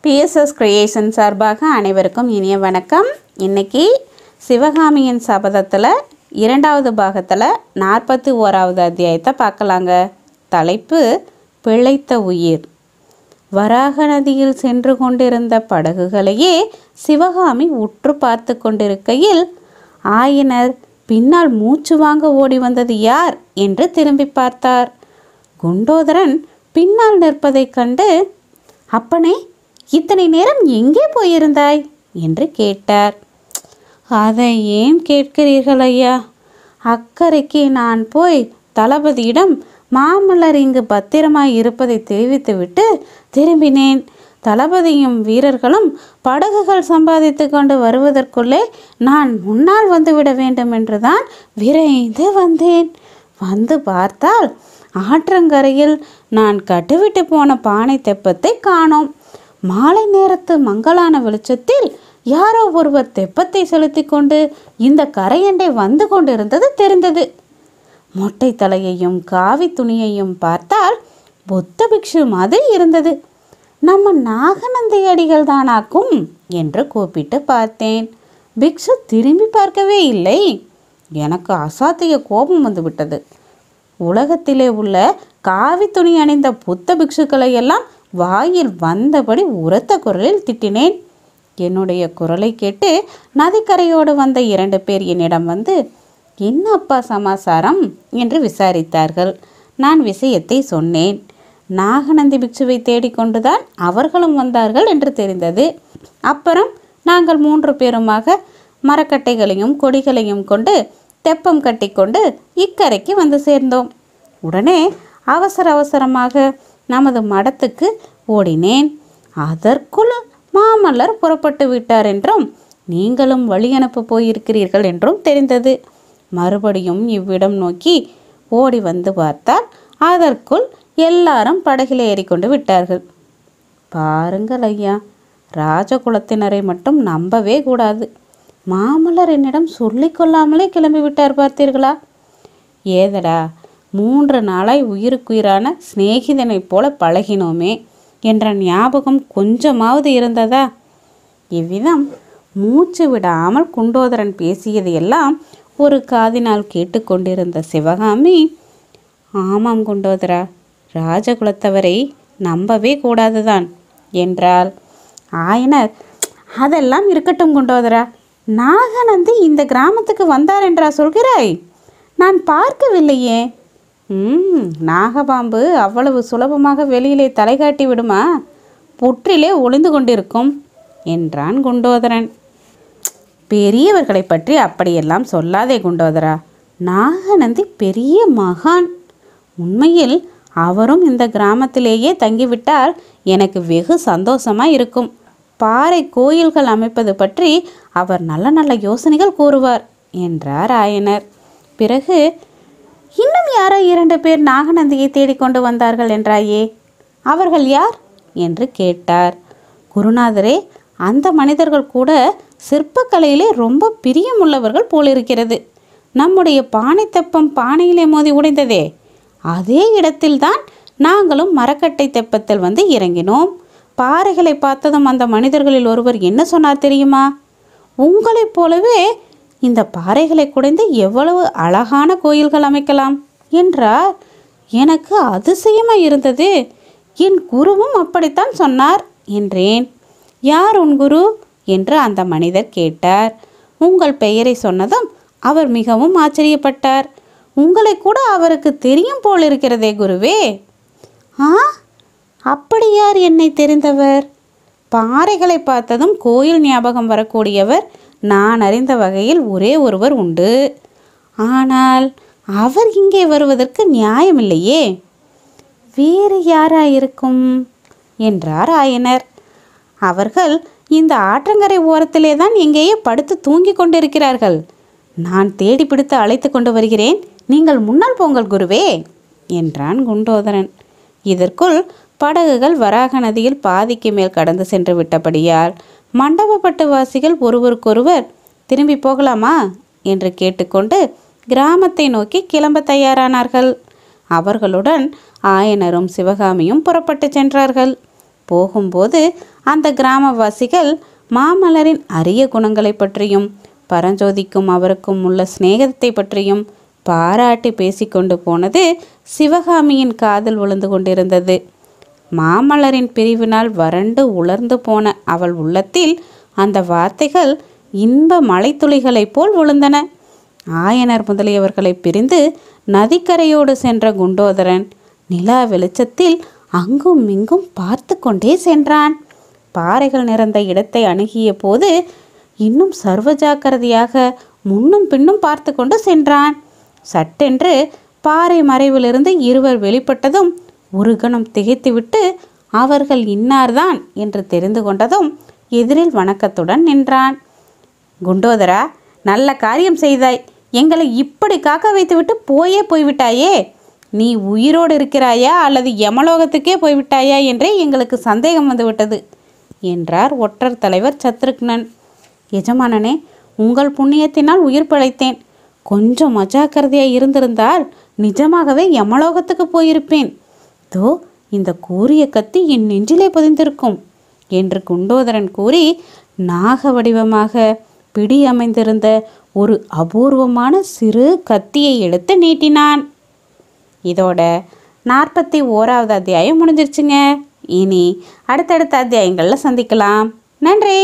BSS creation சார்பாக அனைவருக்கும் இனிய வணக்கம். இன்னைக்கு சிவகாமியின் சபதத்தில் 2வது பாகத்தில் 41வது அத்தியாயத்தை பார்க்கலாங்க. தலைப்பு பிழைத்த உயிர். வராக நதியில் சென்று கொண்டிருந்த படகுகளையே சிவகாமி உற்று பார்த்து கொண்டிருக்கையில் ஆயனர் பின்னால் மூச்சு வாங்க ஓடி வந்தது யார் என்று திரும்பி பார்த்தார். குண்டோதரன் பின்னால் நிற்பதைக் கண்டு, அப்பனே, இத்தனை நேரம் எங்கே போயிருந்தாய் என்று கேட்டார். அதை ஏன் கேட்கிறீர்கள் ஐயா? அக்கறைக்கு நான் போய் தளபதியிடம் மாமல்லர் இங்கு பத்திரமாய் இருப்பதை தெரிவித்துவிட்டு திரும்பினேன். தளபதியும் வீரர்களும் படகுகள் சம்பாதித்து கொண்டு வருவதற்குள்ளே நான் முன்னால் வந்துவிட வேண்டும் என்றுதான் விரைந்து வந்தேன். வந்து பார்த்தால் ஆற்றங்கரையில் நான் கட்டுவிட்டு போன பானை தெப்பத்தை காணோம். மாலை நேரத்து மங்கலான வெளிச்சத்தில் யாரோ ஒருவர் தெப்பத்தை செலுத்தி கொண்டு இந்த கரையண்டை வந்து கொண்டிருந்தது தெரிந்தது. மொட்டை தலையையும் காவி துணியையும் பார்த்தால் புத்த பிக்ஷு மாதிரி இருந்தது. நம்ம நாகநந்தி அடிகள் தானாக்கும் என்று கூப்பிட்டு பார்த்தேன். பிக்ஷு திரும்பி பார்க்கவே இல்லை. எனக்கு அசாத்திய கோபம் வந்துவிட்டது. உலகத்திலே உள்ள காவி துணி அணிந்த புத்த பிக்ஷுக்களை எல்லாம் வாயில் வந்தபடி உரத்த குரலில் திட்டினேன். என்னுடைய குரலை கேட்டு நதிக்கரையோடு வந்த 2 பேர் என்னிடம் வந்து, என்ன அப்பா சமாசாரம் என்று விசாரித்தார்கள். நான் விஷயத்தை சொன்னேன். நாகநந்தி பிக்ஷுவை தேடிக்கொண்டுதான் அவர்களும் வந்தார்கள் என்று தெரிந்தது. அப்புறம் நாங்கள் 3 பேருமாக மரக்கட்டைகளையும் கொடிகளையும் கொண்டு தெப்பம் கட்டி கொண்டு இக்கரைக்கு வந்து சேர்ந்தோம். உடனே அவசரமாக நமது மடத்துக்கு ஓடினேன். அதற்குள் மாமல்லர் புறப்பட்டு விட்டார் என்றும் நீங்களும் வழி அனுப்ப போயிருக்கிறீர்கள் என்றும் தெரிந்தது. மறுபடியும் இவ்விடம் நோக்கி ஓடி வந்து பார்த்தால் அதற்குள் எல்லாரும் படகில் ஏறிக்கொண்டு விட்டார்கள். பாருங்கள் ஐயா, ராஜகுலத்தினரை மட்டும் நம்பவே கூடாது. மாமல்லர் என்னிடம் சொல்லிக்கொள்ளாமலே கிளம்பி விட்டார் பார்த்தீர்களா? ஏதடா, 3 நாளாய் உயிருக்குயிரான சிநேகிதனைப் போல பழகினோமே என்ற ஞாபகம் கொஞ்சமாவது இருந்ததா? இவ்விதம் மூச்சு விடாமல் குண்டோதரன் பேசியது எல்லாம் ஒரு காதினால் கேட்டுக்கொண்டிருந்த சிவகாமி, ஆமாம் குண்டோதரா, ராஜகுலத்தவரை நம்பவே கூடாதுதான் என்றாள். ஆயனர், அதெல்லாம் இருக்கட்டும் குண்டோதரா, நாகநந்தி இந்த கிராமத்துக்கு வந்தார் என்றா சொல்கிறாய்? நான் பார்க்கவில்லையே. நாகபாம்பு அவ்வளவு சுலபமாக வெளியிலே தலை காட்டி விடுமா? புற்றிலே ஒளிந்து கொண்டிருக்கும் என்றான் குண்டோதரன். பெரியவர்களை பற்றி அப்படியெல்லாம் சொல்லாதே குண்டோதரா. நாகநந்தி பெரிய மகான். உண்மையில் அவரும் இந்த கிராமத்திலேயே தங்கிவிட்டால் எனக்கு வெகு சந்தோஷமாய் இருக்கும். பாறை கோயில்கள் அமைப்பது பற்றி அவர் நல்ல நல்ல யோசனைகள் கூறுவார் என்றார் ஆயனர். பிறகு, இன்னும் யாரோ 2 பேர் நாகநந்தியை தேடிக்கொண்டு வந்தார்கள் என்றாயே, அவர்கள் யார் என்று கேட்டார். குருநாதரே, அந்த மனிதர்கள் கூட சிற்பக்கலையிலே ரொம்ப பிரியமுள்ளவர்கள் போலிருக்கிறது. நம்முடைய பானை தெப்பம் பானையிலே மோதி உடைந்ததே, அதே இடத்தில்தான் நாங்களும் மரக்கட்டை தெப்பத்தில் வந்து இறங்கினோம். பாறைகளை பார்த்ததும் அந்த மனிதர்களில் ஒருவர் என்ன சொன்னார் தெரியுமா? உங்களைப் போலவே இந்த பாறைகளை குடைந்து எவ்வளவு அழகான கோயில்கள் அமைக்கலாம் என்றார். எனக்கு அதிசயமாக இருந்தது. என் குருவும் அப்படித்தான் சொன்னார் என்றேன். யார் உன் குரு என்று அந்த மனிதர் கேட்டார். உங்கள் பெயரை சொன்னதும் அவர் மிகவும் ஆச்சரியப்பட்டார். உங்களை கூட அவருக்கு தெரியும் போலிருக்கிறதே குருவே. அப்படி யார் என்னை தெரிந்தவர்? பாறைகளை பார்த்ததும் கோயில் ஞாபகம் வரக்கூடியவர் நான் அறிந்த வகையில் ஒரே ஒருவர் உண்டு. ஆனால் அவர் இங்கே வருவதற்கு நியாயமில்லையே. வேறு யாராயிருக்கும் என்றார் ஆயனர். அவர்கள் இந்த ஆற்றங்கரை ஓரத்திலே தான் எங்கேயே படுத்து தூங்கி கொண்டிருக்கிறார்கள். நான் தேடி பிடித்து அழைத்து கொண்டு வருகிறேன். நீங்கள் முன்னால் போங்கள் குருவே என்றான் குண்டோதரன். இதற்குள் படகுகள் வராக நதியில் பாதிக்கு மேல் கடந்து சென்று விட்டபடியால் மண்டபப்பட்டு வாசிகள் ஒருவருக்கொருவர் திரும்பி போகலாமா என்று கேட்டுக்கொண்டு கிராமத்தை நோக்கி கிளம்ப தயாரானார்கள். அவர்களுடன் ஆயனரும் சிவகாமியும் புறப்பட்டு சென்றார்கள். போகும்போது அந்த கிராமவாசிகள் மாமல்லரின் அரிய குணங்களை பற்றியும் பரஞ்சோதிக்கும் அவருக்கும் உள்ள சிநேகத்தை பற்றியும் பாராட்டி பேசிக்கொண்டு போனது சிவகாமியின் காதில் விழுந்து கொண்டிருந்தது. மாமல்லரின் பிரிவினால் வறண்டு உலர்ந்து போன அவள் உள்ளத்தில் அந்த வார்த்தைகள் இன்ப மலைத்துளிகளைப் போல் விழுந்தன. ஆயனர் முதலியவர்களை பிரிந்து நதிக்கரையோடு சென்ற குண்டோதரன் நிலா வெளிச்சத்தில் அங்கும் இங்கும் பார்த்து கொண்டே சென்றான். பாறைகள் நிறைந்த இடத்தை அணுகிய போது இன்னும் சர்வ ஜாக்கிரதையாக முன்னும் பின்னும் பார்த்து கொண்டு சென்றான். சட்டென்று பாறை மறைவிலிருந்து இருவர் வெளிப்பட்டதும் ஒரு கணம் திகைத்துவிட்டு அவர்கள் இன்னார்தான் என்று தெரிந்து கொண்டதும் எதிரில் வணக்கத்துடன் நின்றான். குண்டோதரா, நல்ல காரியம் செய்தாய். எங்களை இப்படி காக்க வைத்துவிட்டு போய்விட்டாயே. நீ உயிரோடு இருக்கிறாயா அல்லது யமலோகத்துக்கே போய்விட்டாயா என்றே எங்களுக்கு சந்தேகம் வந்துவிட்டது என்றார் ஒற்றர் தலைவர் சத்ருக்னன். எஜமானனே, உங்கள் புண்ணியத்தினால் உயிர் பிழைத்தேன். கொஞ்சம் அஜாக்கிரதையாக இருந்திருந்தால் நிஜமாகவே யமலோகத்துக்கு போயிருப்பேன். தோ இந்த கூரிய கத்தி என் நெஞ்சிலே பதிந்திருக்கும் என்று குண்டோதரன் கூறி நாக வடிவமாக பிடி அமைந்திருந்த ஒரு அபூர்வமான சிறு கத்தியை எடுத்து நீட்டினான். இதோட 41வது அத்தியாயம் முடிஞ்சிருச்சுங்க. இனி அடுத்தடுத்த அத்தியாயங்களில் சந்திக்கலாம். நன்றி.